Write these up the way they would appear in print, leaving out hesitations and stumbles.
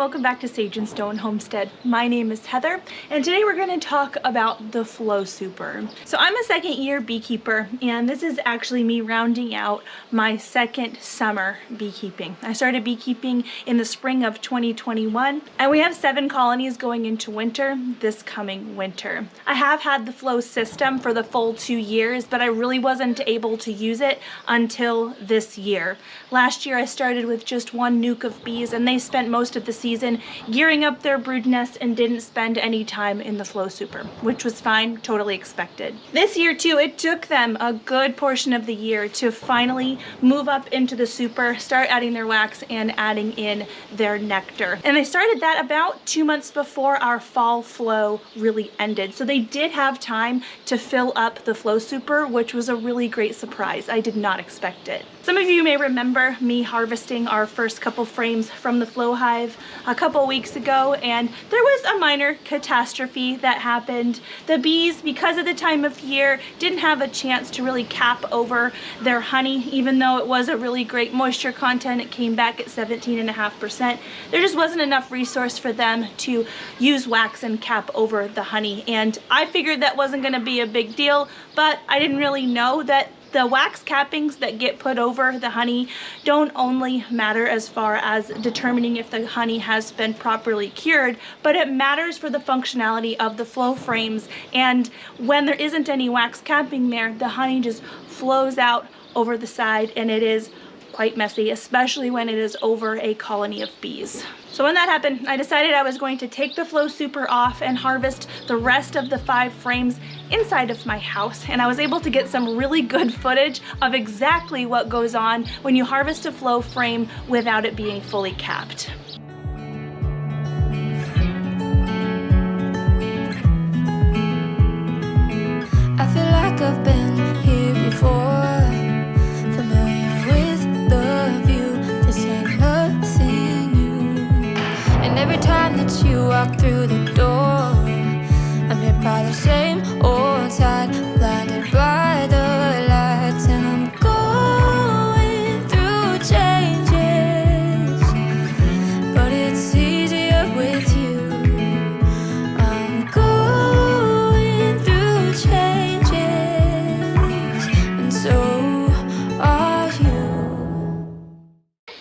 welcome back to Sage and Stone Homestead. My name is Heather, and today we're going to talk about the Flow Super. So I'm a second year beekeeper, and this is actually me rounding out my second summer beekeeping. I started beekeeping in the spring of 2021, and we have 7 colonies going into winter this coming winter. I have had the Flow system for the full 2 years, but I really wasn't able to use it until this year. Last year I started with just 1 nuke of bees, and they spent most of the season gearing up their brood nest and didn't spend any time in the Flow Super, which was fine, totally expected. This year too, it took them a good portion of the year to finally move up into the super, start adding their wax and adding in their nectar. And they started that about 2 months before our fall flow really ended. So they did have time to fill up the Flow Super, which was a really great surprise. I did not expect it. Some of you may remember me harvesting our first couple frames from the Flow Hive a couple weeks ago, and there was a minor catastrophe that happened. The bees, because of the time of year, didn't have a chance to really cap over their honey, even though it was a really great moisture content. It came back at 17.5%. There just wasn't enough resource for them to use wax and cap over the honey, and I figured that wasn't going to be a big deal, but I didn't really know that the wax cappings that get put over the honey don't only matter as far as determining if the honey has been properly cured, but it matters for the functionality of the flow frames. And when there isn't any wax capping there, the honey just flows out over the side, and it is quite messy, especially when it is over a colony of bees. So when that happened, I decided I was going to take the Flow Super off and harvest the rest of the 5 frames inside of my house. And I was able to get some really good footage of exactly what goes on when you harvest a flow frame without it being fully capped. I feel like I've been here before. Every time that you walk through the door, I'm hit by the same old side, blinded by the lights, and I'm going through changes, but it's easier with you. I'm going through changes, and so are you.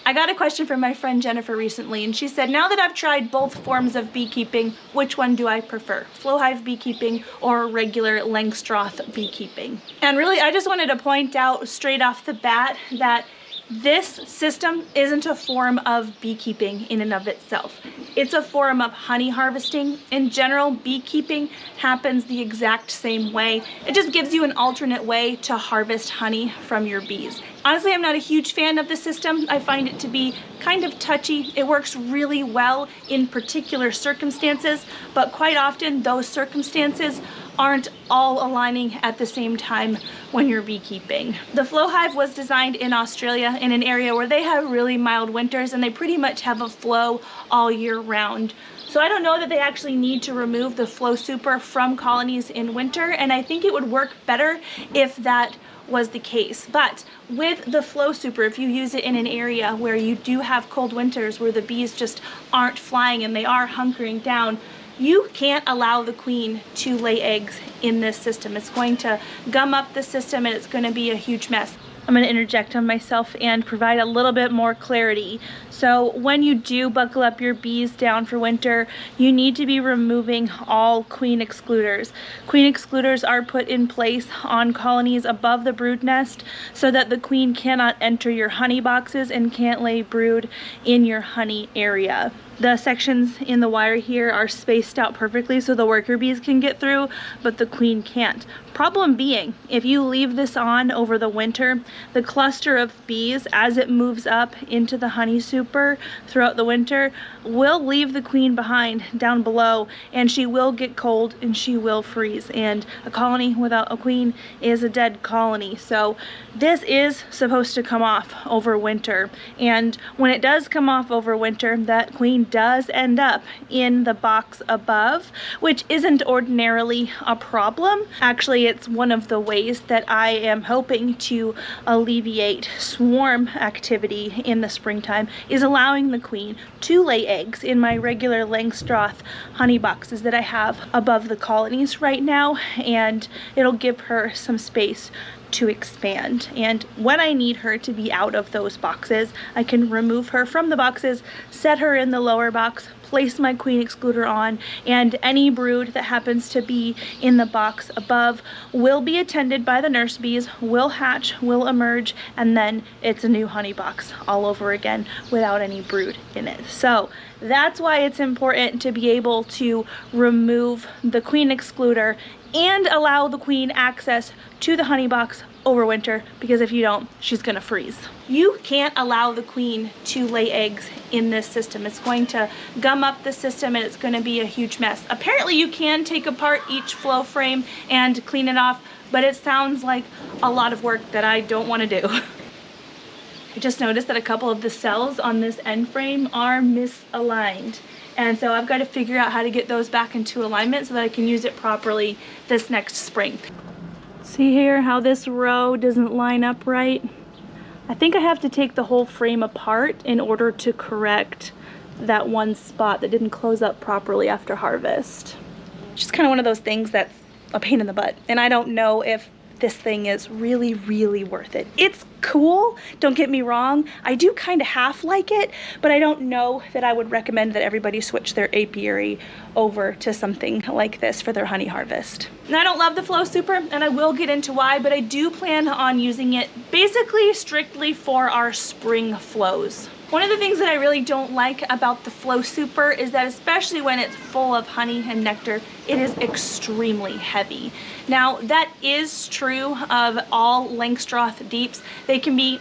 I got a question from my friend Jennifer recently, and she said, now that I've tried both forms of beekeeping, which one do I prefer? Flow hive beekeeping or regular Langstroth beekeeping? And really, I just wanted to point out straight off the bat that this system isn't a form of beekeeping in and of itself. It's a form of honey harvesting. In general, beekeeping happens the exact same way. It just gives you an alternate way to harvest honey from your bees. Honestly, I'm not a huge fan of the system. I find it to be kind of touchy. It works really well in particular circumstances, but quite often those circumstances aren't all aligning at the same time when you're beekeeping. The Flow Hive was designed in Australia in an area where they have really mild winters, and they pretty much have a flow all year round. So I don't know that they actually need to remove the Flow Super from colonies in winter, and I think it would work better if that was the case. But with the Flow Super, if you use it in an area where you do have cold winters, where the bees just aren't flying and they are hunkering down, you can't allow the queen to lay eggs in this system. It's going to gum up the system, and it's going to be a huge mess. I'm going to interject on myself and provide a little bit more clarity. So when you do buckle up your bees down for winter, you need to be removing all queen excluders. Queen excluders are put in place on colonies above the brood nest so that the queen cannot enter your honey boxes and can't lay brood in your honey area. The sections in the wire here are spaced out perfectly so the worker bees can get through, but the queen can't. Problem being, if you leave this on over the winter, the cluster of bees, as it moves up into the honey super throughout the winter, will leave the queen behind down below, and she will get cold and she will freeze. And a colony without a queen is a dead colony. So this is supposed to come off over winter, and when it does come off over winter, that queen does end up in the box above, which isn't ordinarily a problem. Actually, it's one of the ways that I am hoping to alleviate swarm activity in the springtime, is allowing the queen to lay eggs in my regular Langstroth honey boxes that I have above the colonies right now, and it'll give her some space to expand. And when I need her to be out of those boxes, I can remove her from the boxes, set her in the lower box, place my queen excluder on, and any brood that happens to be in the box above will be attended by the nurse bees, will hatch, will emerge, and then it's a new honey box all over again without any brood in it. So that's why it's important to be able to remove the queen excluder and allow the queen access to the honey box over winter, because if you don't, she's gonna freeze. You can't allow the queen to lay eggs in this system. It's going to gum up the system and it's gonna be a huge mess. Apparently you can take apart each flow frame and clean it off, but it sounds like a lot of work that I don't wanna do. I just noticed that a couple of the cells on this end frame are misaligned. And so I've got to figure out how to get those back into alignment so that I can use it properly this next spring. See here how this row doesn't line up right? I think I have to take the whole frame apart in order to correct that one spot that didn't close up properly after harvest. Just kind of one of those things that's a pain in the butt. And I don't know if this thing is really, really worth it. It's cool, don't get me wrong. I do kind of half like it, but I don't know that I would recommend that everybody switch their apiary over to something like this for their honey harvest. And I don't love the Flow Super, and I will get into why, but I do plan on using it basically strictly for our spring flows. One of the things that I really don't like about the Flow Super is that, especially when it's full of honey and nectar, it is extremely heavy. Now, that is true of all Langstroth deeps. They can be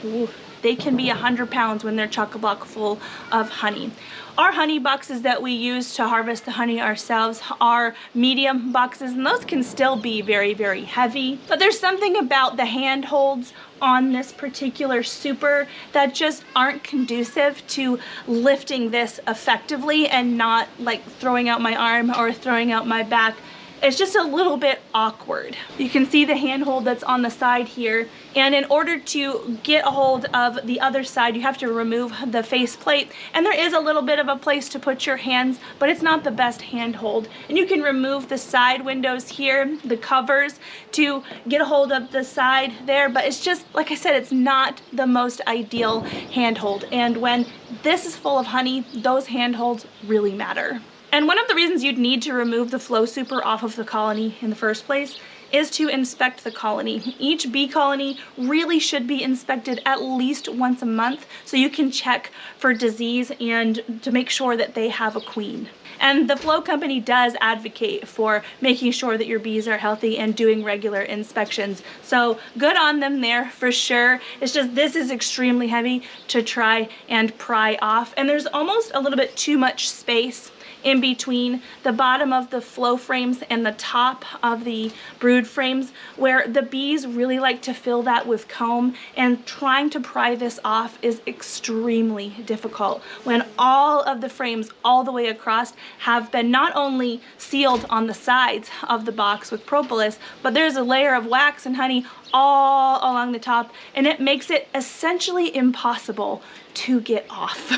100 pounds when they're chock-a-block full of honey. Our honey boxes that we use to harvest the honey ourselves are medium boxes, and those can still be very, very heavy. But there's something about the handholds on this particular super that just aren't conducive to lifting this effectively and not like throwing out my arm or throwing out my back. It's just a little bit awkward. You can see the handhold that's on the side here, and in order to get a hold of the other side, you have to remove the faceplate, and there is a little bit of a place to put your hands, but it's not the best handhold. And you can remove the side windows here, the covers, to get a hold of the side there, but it's just, like I said, it's not the most ideal handhold. And when this is full of honey, those handholds really matter. And one of the reasons you'd need to remove the Flow Super off of the colony in the first place is to inspect the colony. Each bee colony really should be inspected at least once a month so you can check for disease and to make sure that they have a queen. And the Flow Company does advocate for making sure that your bees are healthy and doing regular inspections. So good on them there for sure. It's just this is extremely heavy to try and pry off. And there's almost a little bit too much space in between the bottom of the flow frames and the top of the brood frames, where the bees really like to fill that with comb, and trying to pry this off is extremely difficult when all of the frames all the way across have been not only sealed on the sides of the box with propolis, but there's a layer of wax and honey all along the top, and it makes it essentially impossible to get off.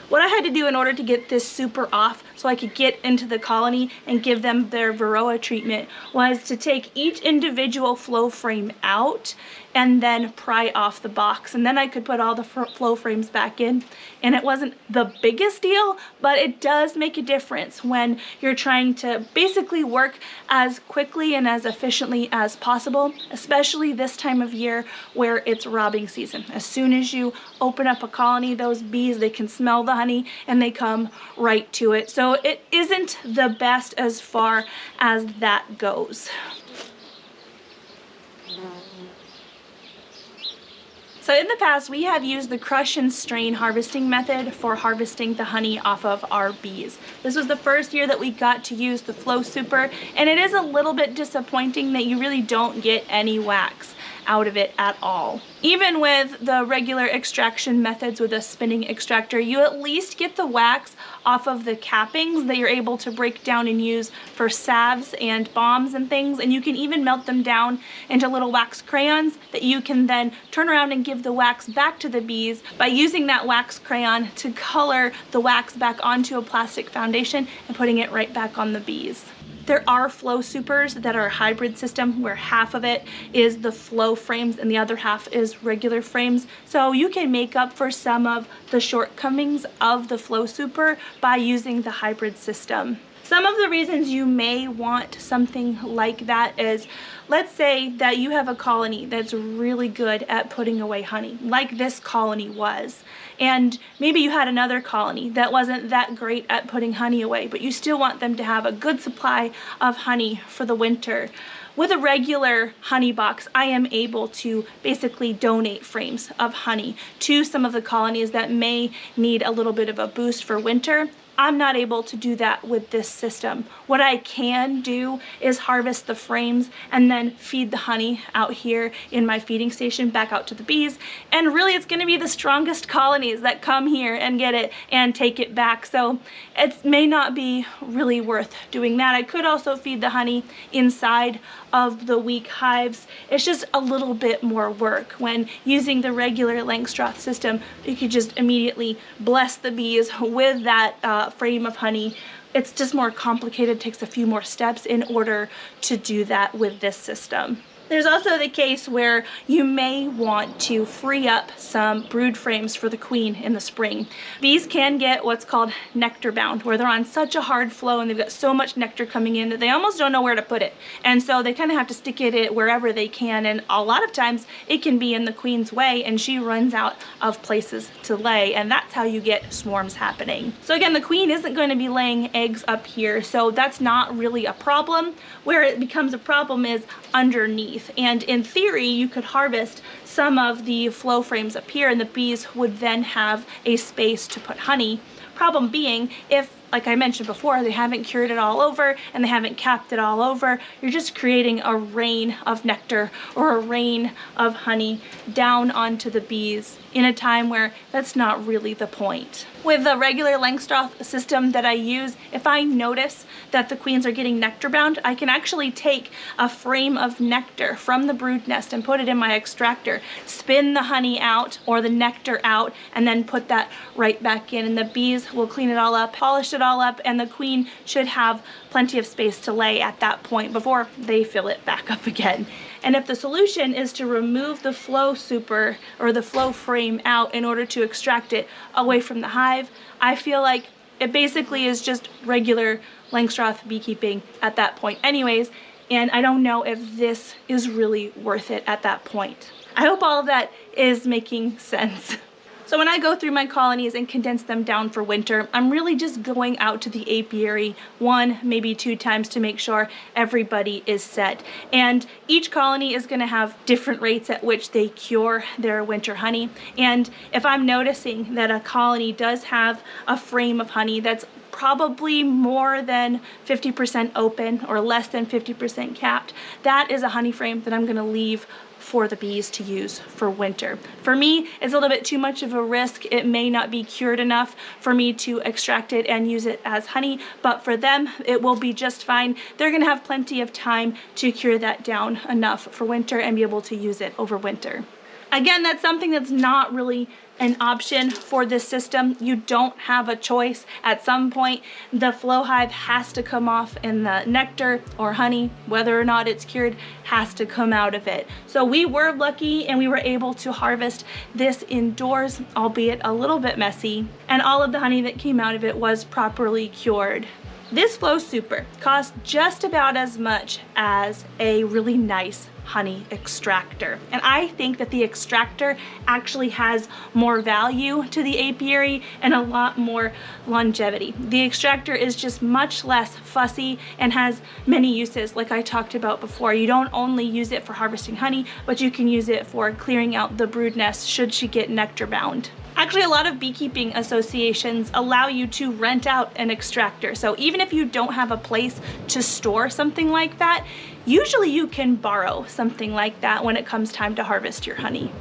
What I had to do in order to get this super off so I could get into the colony and give them their Varroa treatment was to take each individual flow frame out and then pry off the box, and then I could put all the flow frames back in. And it wasn't the biggest deal, but it does make a difference when you're trying to basically work as quickly and as efficiently as possible, especially this time of year where it's robbing season. As soon as you open up a colony, those bees, they can smell the honey and they come right to it. So it isn't the best as far as that goes. So in the past, we have used the crush and strain harvesting method for harvesting the honey off of our bees. This was the first year that we got to use the Flow Super, and it is a little bit disappointing that you really don't get any wax. out of it at all. Even with the regular extraction methods with a spinning extractor, you at least get the wax off of the cappings that you're able to break down and use for salves and balms and things, and you can even melt them down into little wax crayons that you can then turn around and give the wax back to the bees by using that wax crayon to color the wax back onto a plastic foundation and putting it right back on the bees. There are flow supers that are a hybrid system where half of it is the flow frames and the other half is regular frames. So you can make up for some of the shortcomings of the flow super by using the hybrid system. Some of the reasons you may want something like that is, let's say that you have a colony that's really good at putting away honey, like this colony was. And maybe you had another colony that wasn't that great at putting honey away, but you still want them to have a good supply of honey for the winter. With a regular honey box, I am able to basically donate frames of honey to some of the colonies that may need a little bit of a boost for winter. I'm not able to do that with this system. What I can do is harvest the frames and then feed the honey out here in my feeding station back out to the bees. And really it's gonna be the strongest colonies that come here and get it and take it back. So it may not be really worth doing that. I could also feed the honey inside of the weak hives. It's just a little bit more work. When using the regular Langstroth system, you could just immediately bless the bees with that frame of honey. It's just more complicated, takes a few more steps in order to do that with this system. There's also the case where you may want to free up some brood frames for the queen in the spring. Bees can get what's called nectar bound, where they're on such a hard flow and they've got so much nectar coming in that they almost don't know where to put it. And so they kind of have to stick it wherever they can, and a lot of times it can be in the queen's way and she runs out of places to lay, and that's how you get swarms happening. So again, the queen isn't going to be laying eggs up here, so that's not really a problem. Where it becomes a problem is underneath. And in theory, you could harvest some of the flow frames up here and the bees would then have a space to put honey. Problem being, if, like I mentioned before, they haven't cured it all over and they haven't capped it all over, you're just creating a rain of nectar or a rain of honey down onto the bees in a time where that's not really the point. With the regular Langstroth system that I use, if I notice that the queens are getting nectar bound, I can actually take a frame of nectar from the brood nest and put it in my extractor, spin the honey out or the nectar out, and then put that right back in, and the bees will clean it all up, polish it all up, and the queen should have plenty of space to lay at that point before they fill it back up again. And if the solution is to remove the flow super or the flow frame out in order to extract it away from the hive, I feel like it basically is just regular Langstroth beekeeping at that point anyways, and I don't know if this is really worth it at that point. I hope all of that is making sense. So when I go through my colonies and condense them down for winter, I'm really just going out to the apiary 1, maybe 2 times to make sure everybody is set. And each colony is going to have different rates at which they cure their winter honey. And if I'm noticing that a colony does have a frame of honey that's probably more than 50% open or less than 50% capped, that is a honey frame that I'm going to leave for the bees to use for winter. For me, it's a little bit too much of a risk. It may not be cured enough for me to extract it and use it as honey, but for them, it will be just fine. They're gonna have plenty of time to cure that down enough for winter and be able to use it over winter. Again, that's something that's not really an option for this system. You don't have a choice. At some point, the flow hive has to come off and the nectar or honey, whether or not it's cured, has to come out of it. So we were lucky and we were able to harvest this indoors, albeit a little bit messy, and all of the honey that came out of it was properly cured. This flow super costs just about as much as a really nice honey extractor, and I think that the extractor actually has more value to the apiary and a lot more longevity. The extractor is just much less fussy and has many uses, like I talked about before. You don't only use it for harvesting honey, but you can use it for clearing out the brood nest should she get nectar bound. Actually, a lot of beekeeping associations allow you to rent out an extractor. So even if you don't have a place to store something like that, usually you can borrow something like that when it comes time to harvest your honey.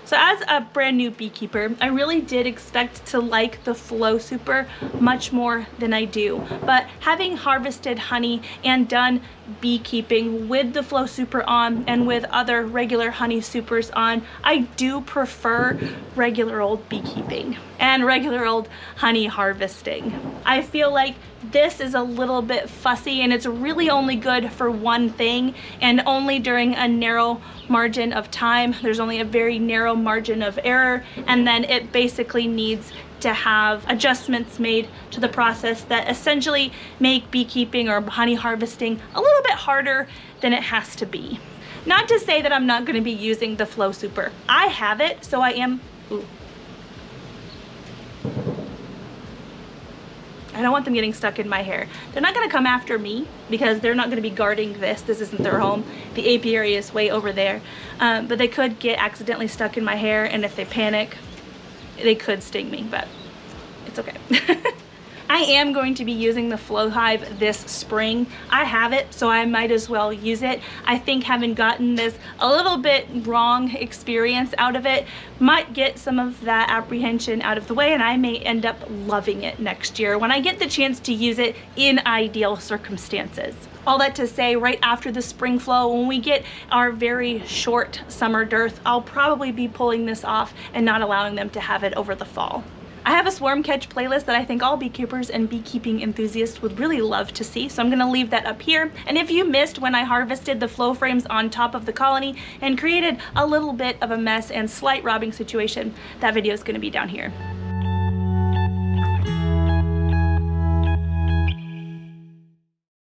So as a brand new beekeeper, I really did expect to like the Flow Super much more than I do. But having harvested honey and done beekeeping with the Flow Super on and with other regular honey supers on, I do prefer regular old beekeeping and regular old honey harvesting. I feel like this is a little bit fussy and it's really only good for one thing and only during a narrow margin of time. There's only a very narrow margin of error, and then it basically needs to have adjustments made to the process that essentially make beekeeping or honey harvesting a little bit harder than it has to be. Not to say that I'm not going to be using the Flow Super. I have it, so I am... Ooh. I don't want them getting stuck in my hair. They're not gonna come after me because they're not gonna be guarding this. This isn't their home. The apiary is way over there. But they could get accidentally stuck in my hair, and if they panic, they could sting me, but it's okay. I am going to be using the Flow Hive this spring. I have it, so I might as well use it. I think having gotten this a little bit wrong experience out of it might get some of that apprehension out of the way, and I may end up loving it next year when I get the chance to use it in ideal circumstances. All that to say, right after the spring flow, when we get our very short summer dearth, I'll probably be pulling this off and not allowing them to have it over the fall. I have a swarm catch playlist that I think all beekeepers and beekeeping enthusiasts would really love to see, so I'm gonna leave that up here. And if you missed when I harvested the flow frames on top of the colony and created a little bit of a mess and slight robbing situation, that video is gonna be down here.